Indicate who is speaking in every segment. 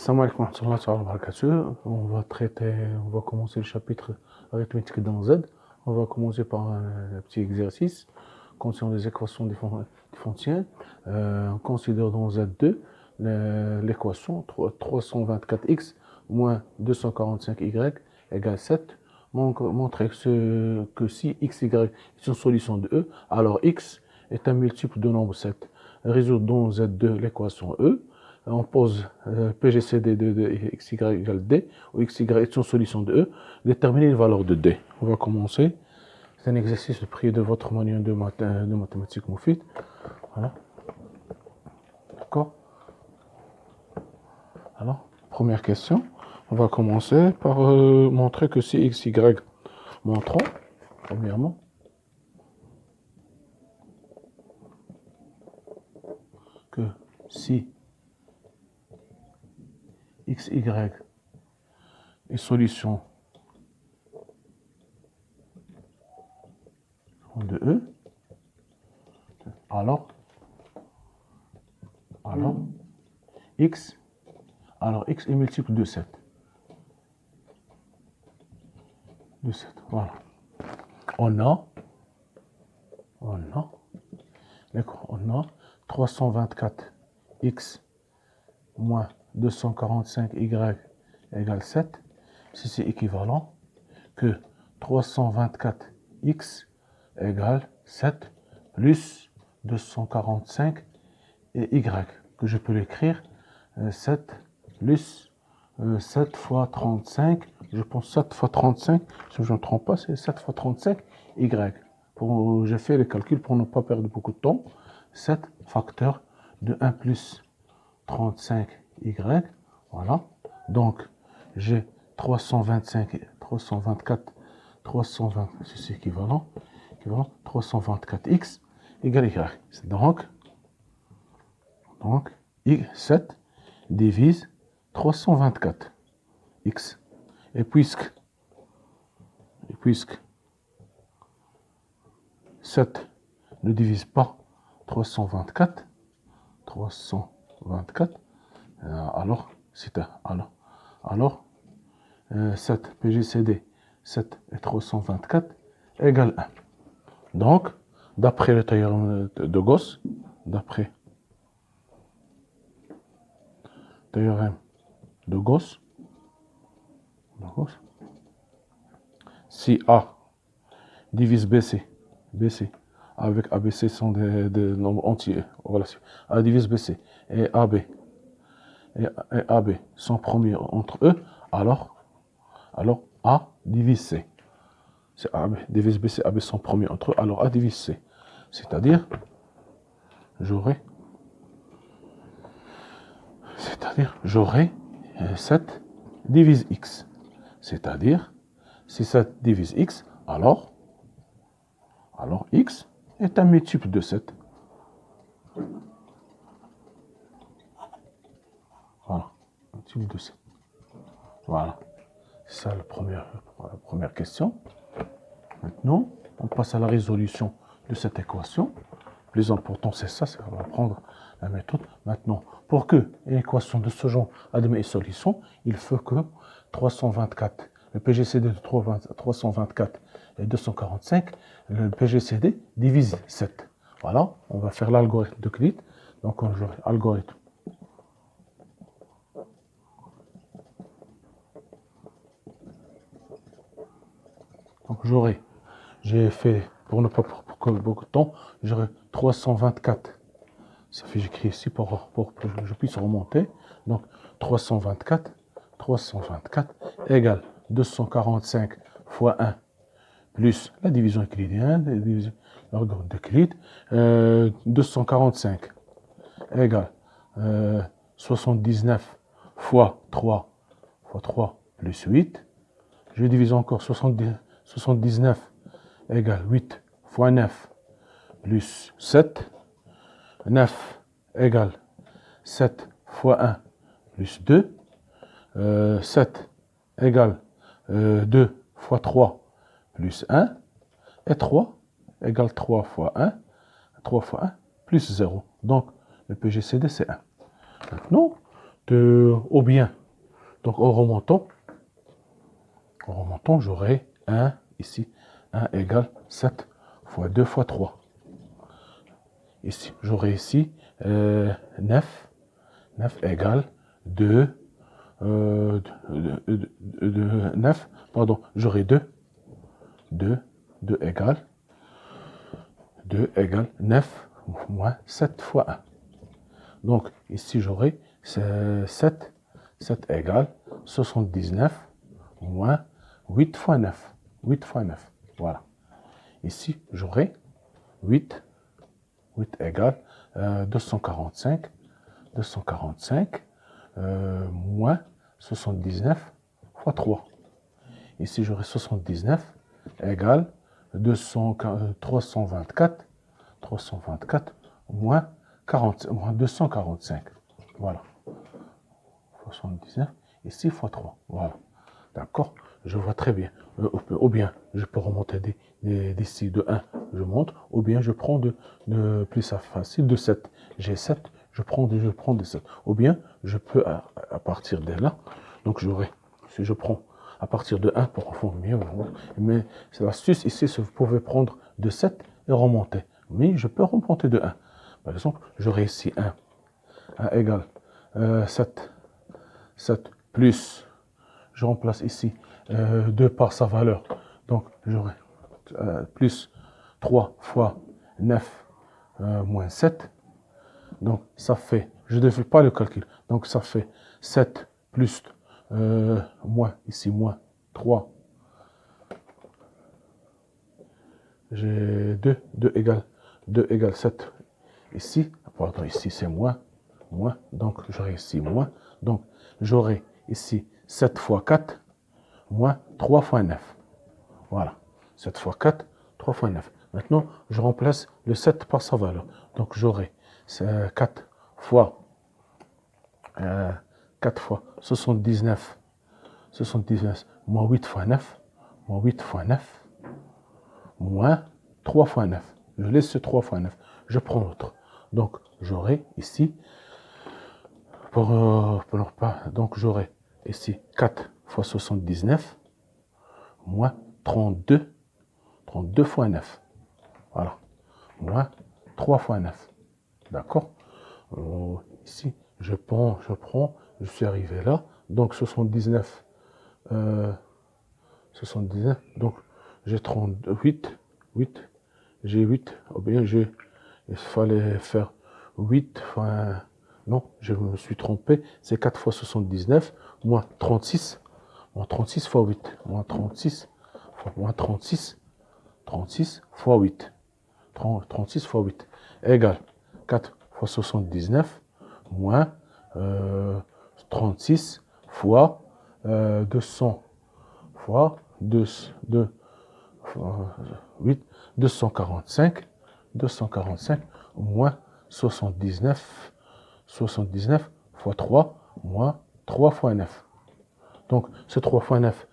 Speaker 1: Salam alaikum wa rahmatullahi wa barakatuh. On va commencer le chapitre arithmétique dans Z. On va commencer par un petit exercice concernant les équations différentielles. On considère dans Z2 l'équation 324x moins 245y égale 7. Montrer que si x, y est une solution de E, alors x est un multiple de nombre 7. Résoudre dans Z2 l'équation E. On pose PGCD de xy égale D, où xy est une solution de E, déterminer les valeurs de D. On va commencer. C'est un exercice pris de votre manuel de mathématiques Moufid. Voilà. D'accord. Alors, première question. On va commencer par montrer que si xy, montrons, premièrement, que si xy est solution de E, alors x est multiple de 7. De 7, voilà. On a 324x moins 245y égale 7. Si c'est équivalent que 324x égale 7 plus 245 et y, que je peux l'écrire 7 plus 7 fois 35, je pense 7 fois 35, si je ne me trompe pas, c'est 7 fois 35 y. J'ai fait les calculs pour ne pas perdre beaucoup de temps. 7 facteur de 1 plus 35 y, voilà. Donc, j'ai 324, c'est équivalent, 324x égale y. Donc, 7 divise 324 x. Et puisque 7 ne divise pas 324, alors c'est alors 7 PGCD 7 et 324 égale 1. Donc, d'après le théorème de Gauss, si A divise BC avec ABC sont des nombres entiers, relations. A divise BC et AB sont premiers entre eux, alors A divise C. C'est AB divise BC, AB sont premiers entre eux, alors A divise C. C'est-à-dire, j'aurai 7 divise X. C'est-à-dire, si 7 divise X, alors X est un multiple de 7. Voilà, multiple de 7. Voilà, c'est ça la première question. Maintenant, on passe à la résolution de cette équation. Le plus important, c'est ça, on va prendre la méthode. Maintenant, pour que une équation de ce genre admette une solution, il faut que 324, le PGCD de 324 et 245, le PGCD divise 7. Voilà, on va faire l'algorithme d'Euclide. Donc, on joue algorithme. Donc, j'ai fait, pour ne pas prendre beaucoup de temps, j'aurai 324. Ça fait, j'écris ici pour que je puisse remonter. Donc, 324 égale 245 fois 1 plus la division euclidienne, l'algorithme d'Euclide. 245 égale 79 fois 3 plus 8. Je divise encore 79 égale 8 fois 9 plus 7. 9 égale 7 fois 1 plus 2. 7 égale 2 fois 3 plus 1. Et 3 égale 3 fois 1. 3 fois 1 plus 0. Donc, le PGCD, c'est 1. Maintenant, au bien. Donc en remontant, j'aurai 1 ici. 1 égale 7 fois 2 fois 3. Ici, j'aurai ici 9. 9 égale 2. 9, pardon, j'aurai 2. 2 égale 9 moins 7 fois 1. Donc ici, j'aurai 7. 7 égale 79 moins 8 fois 9. 8 fois 9. Voilà. Ici, j'aurai 8. 8 égale 245. 245 moins 79 fois 3. Ici, j'aurai 79 égale 324. 324 moins 245. Voilà. 79 ici fois 3. Voilà. D'accord? Je vois très bien. Ou bien, je peux remonter d'ici de 1, je monte. Ou bien, je prends de plus facile, de 7. J'ai 7, je prends de 7. Ou bien, je peux, à partir de là, donc j'aurai, si je prends à partir de 1 pour faire mieux, mais c'est l'astuce ici, c'est vous pouvez prendre de 7 et remonter. Mais je peux remonter de 1. Par exemple, j'aurai ici 1. 1 égale 7. 7 plus, je remplace ici 2 par sa valeur. Donc, j'aurai plus 3 fois 9 moins 7. Donc, ça fait, je ne fais pas le calcul. Donc, ça fait 7 plus moins, ici, moins 3. J'ai 2. 2 égale 7. Ici, pardon, ici, c'est moins. Donc, j'aurai ici moins. Donc, j'aurai ici 7 fois 4, moins 3 fois 9. Voilà. 7 fois 4, 3 fois 9. Maintenant, je remplace le 7 par sa valeur. Donc, j'aurai 4 fois 79. 79 moins 8 fois 9. Moins 8 fois 9. Moins 3 fois 9. Je laisse ce 3 fois 9. Je prends l'autre. Donc, j'aurai ici, donc j'aurai ici 4 fois 79, moins 32. 32 fois 9. Voilà. Moins 3 fois 9. D'accord? Ici, je prends, je suis arrivé là. Donc, 79. 79. Donc, j'ai 38. 8. J'ai 8. Ou bien, il fallait faire 8. Enfin, non, je me suis trompé. C'est 4 fois 79. Moins 36. Moins 36 fois 8. Moins 36. Moins 36. 36 fois 8. 36 fois 8 égale 4 fois 79 moins 36 fois 200 fois 2, 8, 245 moins 79 fois 3 moins 3 fois 9. Donc, ce 3 fois 9,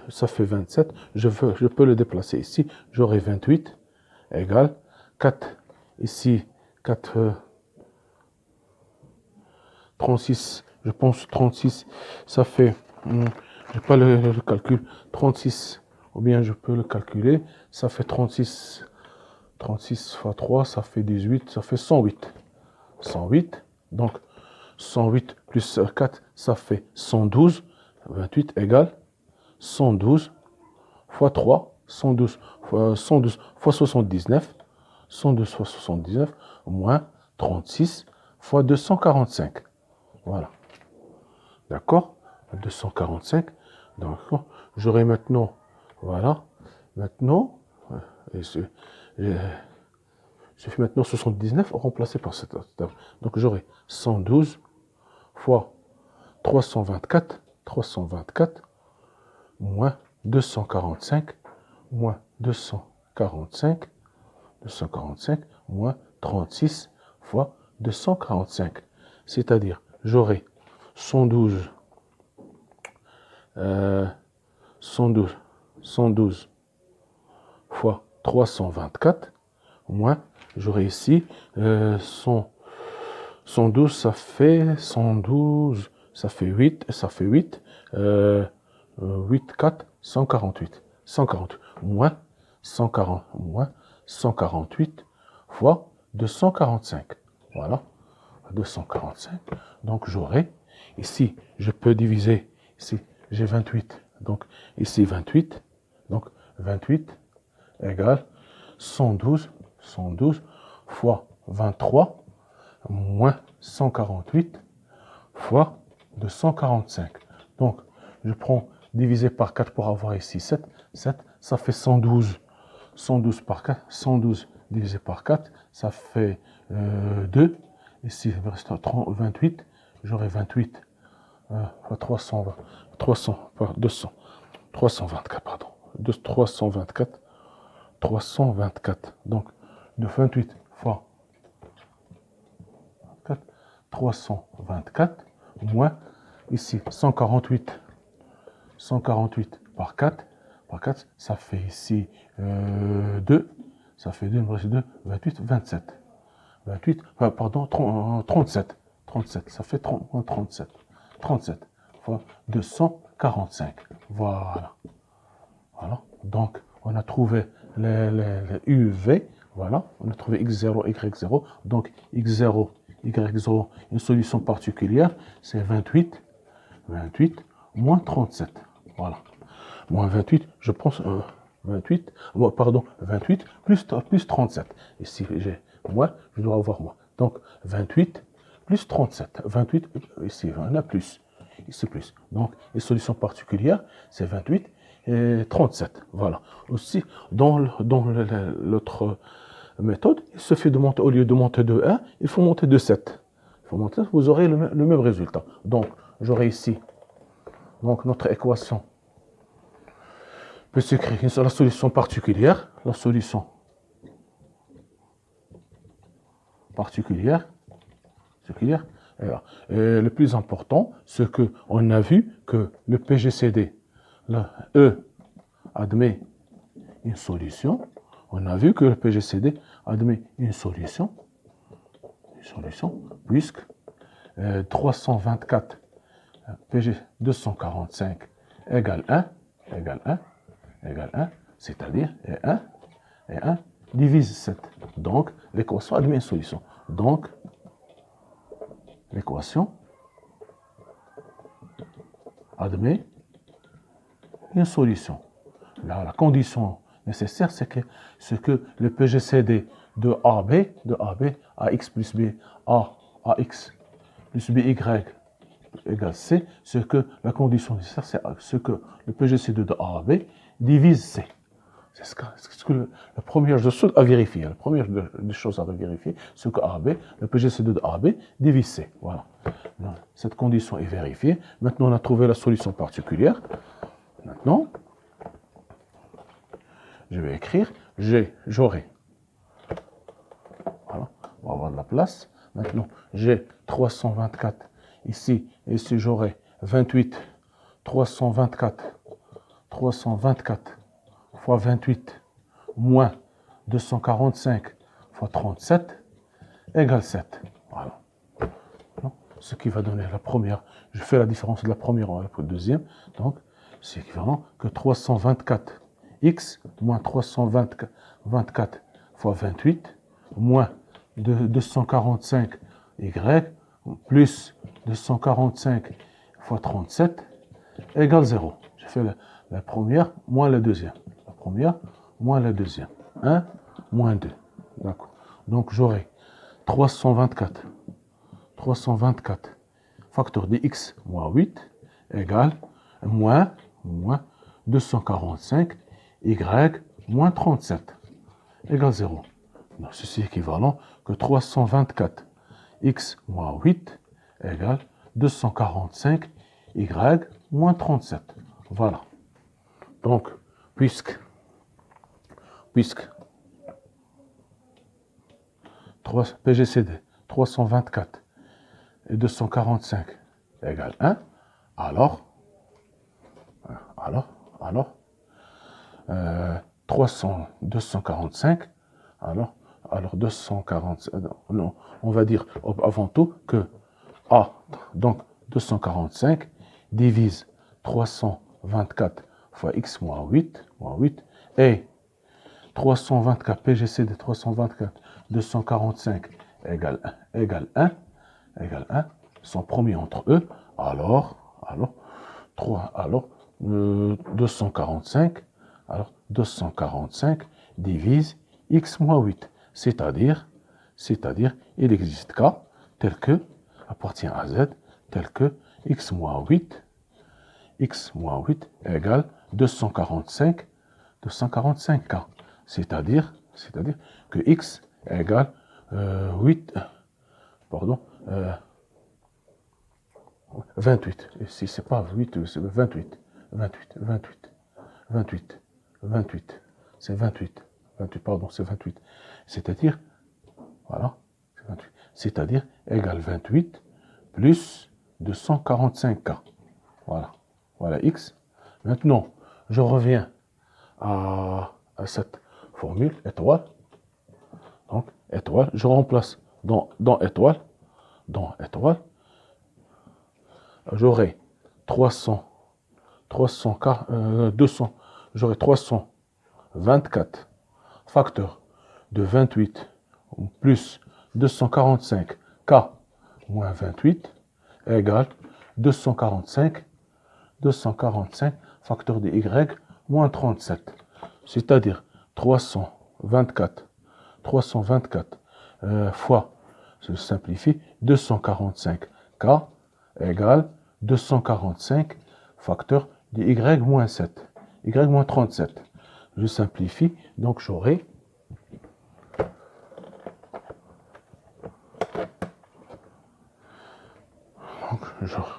Speaker 1: ça fait 27. Je peux le déplacer ici. J'aurai 28 égale 4. Ici, 4, 36. Je pense 36, ça fait, je n'ai pas le calcul, 36. Ou bien je peux le calculer. Ça fait 36. 36 fois 3, ça fait 18. Ça fait 108. 108. Donc, 108 plus 4, ça fait 112. 28 égale 112 fois 3, 112 fois 79, 112 fois 79, moins 36 fois 245. Voilà. D'accord? 245. D'accord. J'aurai maintenant, voilà. Maintenant, je fais maintenant 79 remplacé par cette table. Donc j'aurai 112 fois 324, 324, moins 245, moins 245, 245, moins 36 fois 245. C'est-à-dire, j'aurai 112, 112 fois 324, moins, j'aurai ici 112, ça fait 112 ça fait 8, ça fait 8, 8, 4, 148. 148, moins 140, moins 148 fois 245. Voilà, 245. Donc j'aurai, ici, je peux diviser, ici, j'ai 28. Donc ici, 28. Donc 28 égale 112, 112 fois 23 moins 148 fois 245. Donc, je prends divisé par 4 pour avoir ici 7. 7, ça fait 112. 112 par 4, 112 divisé par 4, ça fait 2. Ici, il me reste 28. J'aurai 28 320, 300, 200, 324, pardon. 324, 324. Donc, de 28 fois 4, 324, moins, ici, 148. 148 par 4, ça fait ici 2, ça fait 2, 2, 28, 27. 28, pardon, 37. 37, ça fait 37. 37 fois 245. Voilà. Voilà. Donc, on a trouvé les UV. Voilà. On a trouvé X0, Y0. Donc, X0, Y0, une solution particulière, c'est 28. 28 moins 37. Voilà. Moins 28, je pense 28, pardon, 28 plus 37. Ici, j'ai moins, je dois avoir moins. Donc, 28 plus 37. 28, ici, on a plus. Ici, plus. Donc, les solutions particulières, c'est 28 et 37. Voilà. Aussi, dans l'autre méthode, il se fait de monter, au lieu de monter de 1, il faut monter de 7. Il faut monter, vous aurez le même résultat. Donc, j'aurai ici, donc notre équation peut s'écrire sur la solution particulière. La solution particulière. Et le plus important, c'est qu'on a vu que le PGCD, le E, admet une solution. On a vu que le PGCD admet une solution puisque 324 PG 245 égale 1, c'est-à-dire 1 divise 7. Donc, l'équation admet une solution. Donc, l'équation admet une solution. Là, la condition nécessaire, c'est que le PGCD de AB, AX plus B, AX plus BY égale C, c'est que la condition nécessaire, c'est ce que le PGCD de AB divise C. C'est ce que la première des choses à vérifier. La première des choses à vérifier, c'est que AB, le PGCD de AB divise C. Voilà. Cette condition est vérifiée. Maintenant, on a trouvé la solution particulière. Maintenant, je vais écrire j'aurai. Voilà, on va avoir de la place. Maintenant, j'ai 324 ici, et ici j'aurai 28, 324 fois 28 moins 245 fois 37 égale 7. Voilà. Ce qui va donner la première. Je fais la différence de la première à la deuxième. Donc, c'est équivalent que 324x moins 324 fois 28 moins 245y plus 245 fois 37 égale 0. Je fais la première moins la deuxième. La première moins la deuxième. 1 moins 2. D'accord. Donc j'aurai 324 facteur de x moins 8 égale moins 245 y moins 37 égale 0. Donc ceci est équivalent que 324 x moins 8 égale 245 y moins 37. Voilà. Donc, puisque 3, PGCD 324 et 245 égale 1, alors 245, alors 245, non, on va dire avant tout que A, donc 245 divise 324 fois x moins 8, et 324, PGC de 324, 245 égale 1, sont promis entre eux, alors 245, 245 divise x moins 8, c'est-à-dire, il existe K tel que, appartient à Z, tel que x moins 8 égale 245K, c'est-à-dire que x égale 28. Et si c'est pas 8, c'est 28. C'est 28. C'est 28. C'est-à-dire, voilà, c'est 28. C'est-à-dire égale 28 plus 245K. Voilà x. Maintenant, je reviens à cette formule étoile. Donc, étoile, je remplace dans étoile, j'aurai 200, j'aurai 324 facteurs de 28 plus 245 K moins 28 égale 245 facteurs de Y moins 37. C'est-à-dire 324 fois, je simplifie, 245K égale 245 facteurs de Y moins 7, Y moins 37. Je simplifie, donc j'aurai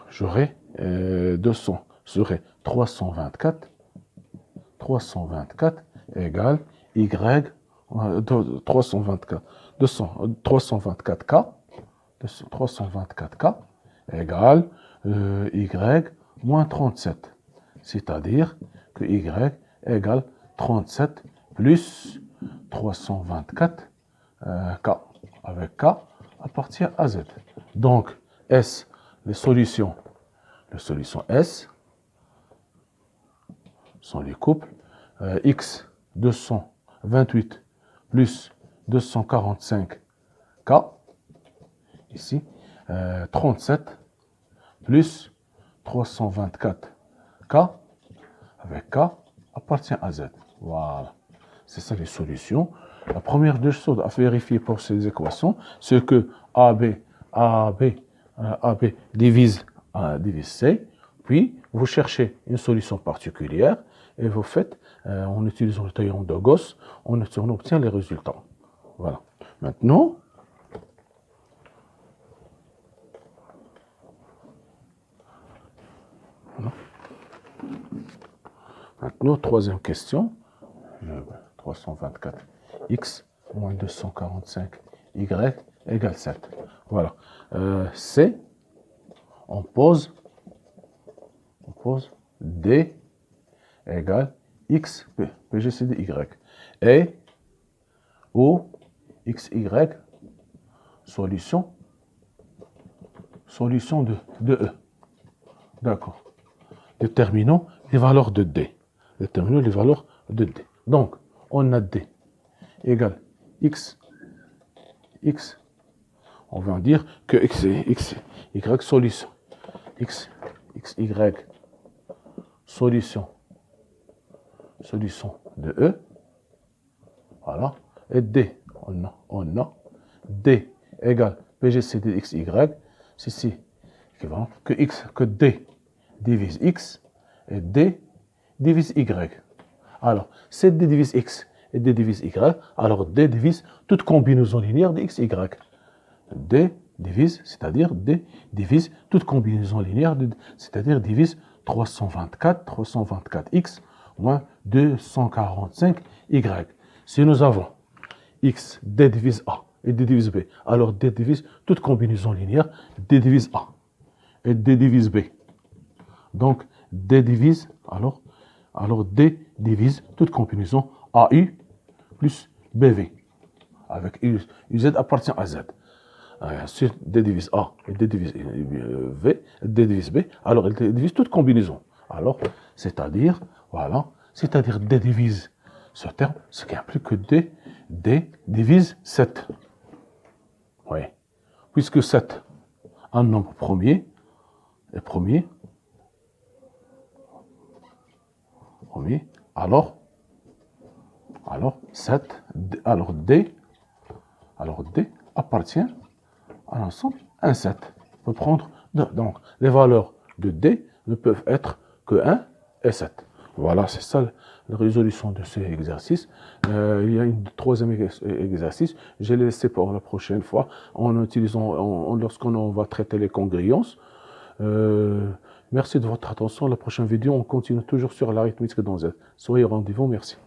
Speaker 1: j'aurai 324 égale Y 324K égale Y moins 37. C'est-à-dire que Y égale 37 plus 324 K. Avec K appartient à Z. Donc, S, les solutions S sont les couples. X, 228 plus 245K. Ici, 37 plus 324K avec K appartient à Z. Voilà. C'est ça les solutions. La première des choses à vérifier pour ces équations, c'est que AB divise C, puis vous cherchez une solution particulière et vous faites, en utilisant le taillon de Gauss, on obtient les résultats. Voilà. Maintenant, troisième question. 324x moins 245y égale 7. Voilà. C, on pose D égale x, PGCD y. Et O, xy, solution de E. D'accord. Déterminons les valeurs de D. Donc, on a D égale x, on va dire que x, y, solution, x, y, solution de E, voilà, et D, on a D égale PGCD xy, c'est ici, équivalent, que D divise x, et D divise y. Alors, c'est D divise x et D divise y, alors D divise toute combinaison linéaire de x, y. D divise, c'est-à-dire D divise toute combinaison linéaire, c'est-à-dire divise 324x moins 245y. Si nous avons x, D divise A et D divise B, alors D divise toute combinaison linéaire, D divise A et D divise B. Donc, D divise, alors D divise toute combinaison AU plus BV. Avec UZ appartient à Z. Ensuite, D divise A et D divise V, D divise B, alors D divise toute combinaison. Alors, c'est-à-dire, voilà, c'est-à-dire D divise ce terme, ce qui implique que D divise 7. Oui. Puisque 7, un nombre premier, est premier, alors 7, alors D appartient à l'ensemble 1, 7. On peut prendre, donc, les valeurs de D ne peuvent être que 1 et 7. Voilà, c'est ça la résolution de ce exercice. Il y a un troisième exercice, je l'ai laissé pour la prochaine fois, lorsqu'on va traiter les congruences. Merci de votre attention. La prochaine vidéo, on continue toujours sur l'arithmétique dans Z. Soyez au rendez-vous, merci.